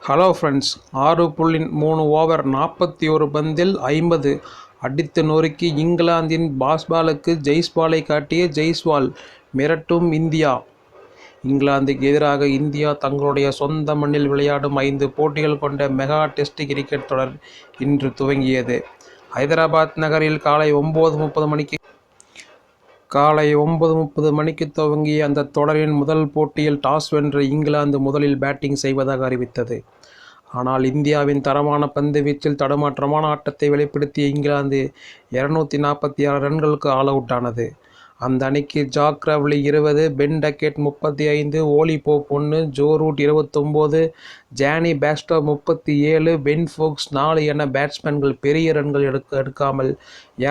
Hello friends, 6.3 over 41 பந்தில் 50 அடித்து நொறுக்கி இங்கிலாந்தின் பாஸ்பாலுக்கு ஜெய்ஸ்வாலை காட்டிய ஜெய்ஸ்வால். மிரட்டும் இந்தியா. இங்கிலாந்துக்கு எதிராக இந்தியா தங்களுடைய சொந்த மண்ணில் விளையாடும் 5 போட்டிகள் கொண்ட மெகா டெஸ்ட் கிரிக்கெட் தொடர் இன்று துவங்கியது. ஐதராபாத் நகரில் காலை 9:30 மணிக்கு துவங்கிய அந்த தொடரின் முதல் போட்டியில் டாஸ் வென்ற இங்கிலாந்து முதலில் பேட்டிங் செய்வதாக அறிவித்தது. ஆனால் இந்தியாவின் தரமான பந்து வீச்சில் தடுமாற்றமான ஆட்டத்தை வெளிப்படுத்திய இங்கிலாந்து 246 ரன்களுக்கு ஆல் அவுட் ஆனது. அந்த அணிக்கு Zak Crawley 20, Ben Duckett 35, Ollie Pope 1, Joe Root 29, Jonny Bairstow 37, Ben Foakes 4 என பேட்ஸ்மேன்கள் பெரிய ரன்கள் எடுக்காமல்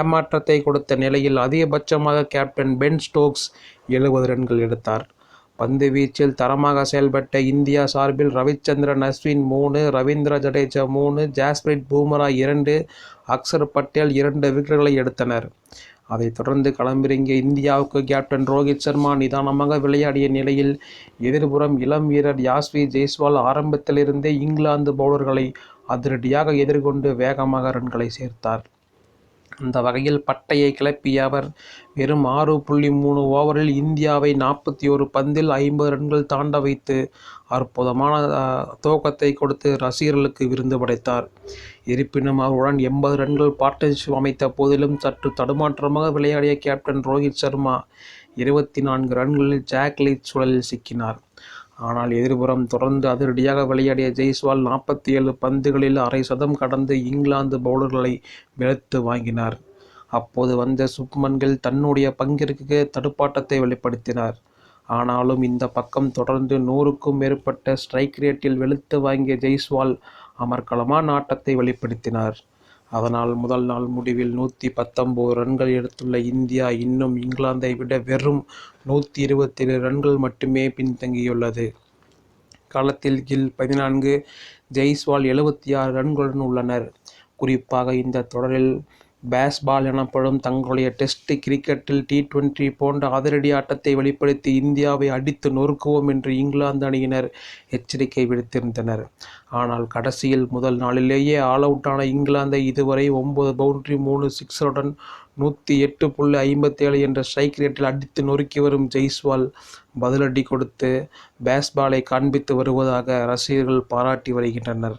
ஏமாற்றத்தை கொடுத்த நிலையில் அதிகபட்சமாக கேப்டன் பென் ஸ்டோக்ஸ் 70 ரன்கள் எடுத்தார். பந்து வீச்சில் தரமாக செயல்பட்ட இந்தியா சார்பில் ரவிச்சந்திரன் அஸ்வின் 3, ரவீந்திர ஜடேஜா 3, ஜஸ்பிரீத் பும்ரா 2, அக்சர் பட்டேல் 2 விக்கெட்டுகளை எடுத்தனர். அதைத் தொடர்ந்து களமிறங்கிய இந்தியாவுக்கு கேப்டன் ரோஹித் சர்மா நிதானமாக விளையாடிய நிலையில் எதிர்புறம் இளம் வீரர் யாஸ்வி ஜெய்ஸ்வால் ஆரம்பத்திலிருந்தே இங்கிலாந்து பவுலர்களை அதிரடியாக எதிர்கொண்டு வேகமாக ரன்களை சேர்த்தார். அந்த வகையில் பட்டையை கிளப்பிய அவர் வெறும் 6.3 ஓவரில் இந்தியாவை 41 பந்தில் 50 ரன்கள் தாண்ட வைத்து அற்புதமான துவக்கத்தை கொடுத்து ரசிகர்களுக்கு விருந்து படைத்தார். இருப்பினும் அவருடன் 80 ரன்கள் பார்ட்னர்ஷிப் அமைத்த போதிலும் சற்று தடுமாற்றமாக விளையாடிய கேப்டன் ரோஹித் சர்மா 24 ரன்களில் ஜாக் லீச் சுழலில் சிக்கினார். ஆனால் எதிர்புறம் தொடர்ந்து அதிரடியாக விளையாடிய ஜெய்ஸ்வால் 47 பந்துகளில் அரை சதம் கடந்து இங்கிலாந்து பவுலர்களை வெளுத்து வாங்கினார். அப்போது வந்த சுப்மன் கில் தன்னுடைய பங்கிற்கு தடுப்பாட்டத்தை வெளிப்படுத்தினார். ஆனாலும் இந்த பக்கம் தொடர்ந்து 100க்கும் மேற்பட்ட ஸ்ட்ரைக் ரேட்டில் வெளுத்து வாங்கிய ஜெய்ஸ்வால் அமர்க்களமான ஆட்டத்தை வெளிப்படுத்தினார். அதனால் முதல் நாள் முடிவில் 119 ரன்கள் எடுத்துள்ள இந்தியா இன்னும் இங்கிலாந்தை விட வெறும் 127 ரன்கள் மட்டுமே பின்தங்கியுள்ளது. களத்தில் கில் 14, ஜெய்ஸ்வால் 76 ரன்களுடன் உள்ளனர். குறிப்பாக இந்த தொடரில் பேஸ்பால் எனப்படும் தங்களுடைய டெஸ்ட் கிரிக்கெட்டில் T20 போன்ற அதிரடி ஆட்டத்தை வெளிப்படுத்தி இந்தியாவை அடித்து நொறுக்குவோம் என்று இங்கிலாந்து அணியினர் எச்சரிக்கை விடுத்திருந்தனர். ஆனால் கடைசியில் முதல் நாளிலேயே ஆல் அவுட் ஆன இங்கிலாந்தை இதுவரை 9 பவுண்டரி 3 சிக்ஸருடன் 108.57 என்ற ஸ்ட்ரைக் ரேட்டில் அடித்து நொறுக்கி வரும் ஜெய்ஸ்வால் பதிலடி கொடுத்து பேஸ்பாலை காண்பித்து வருவதாக ரசிகர்கள் பாராட்டி வருகின்றனர்.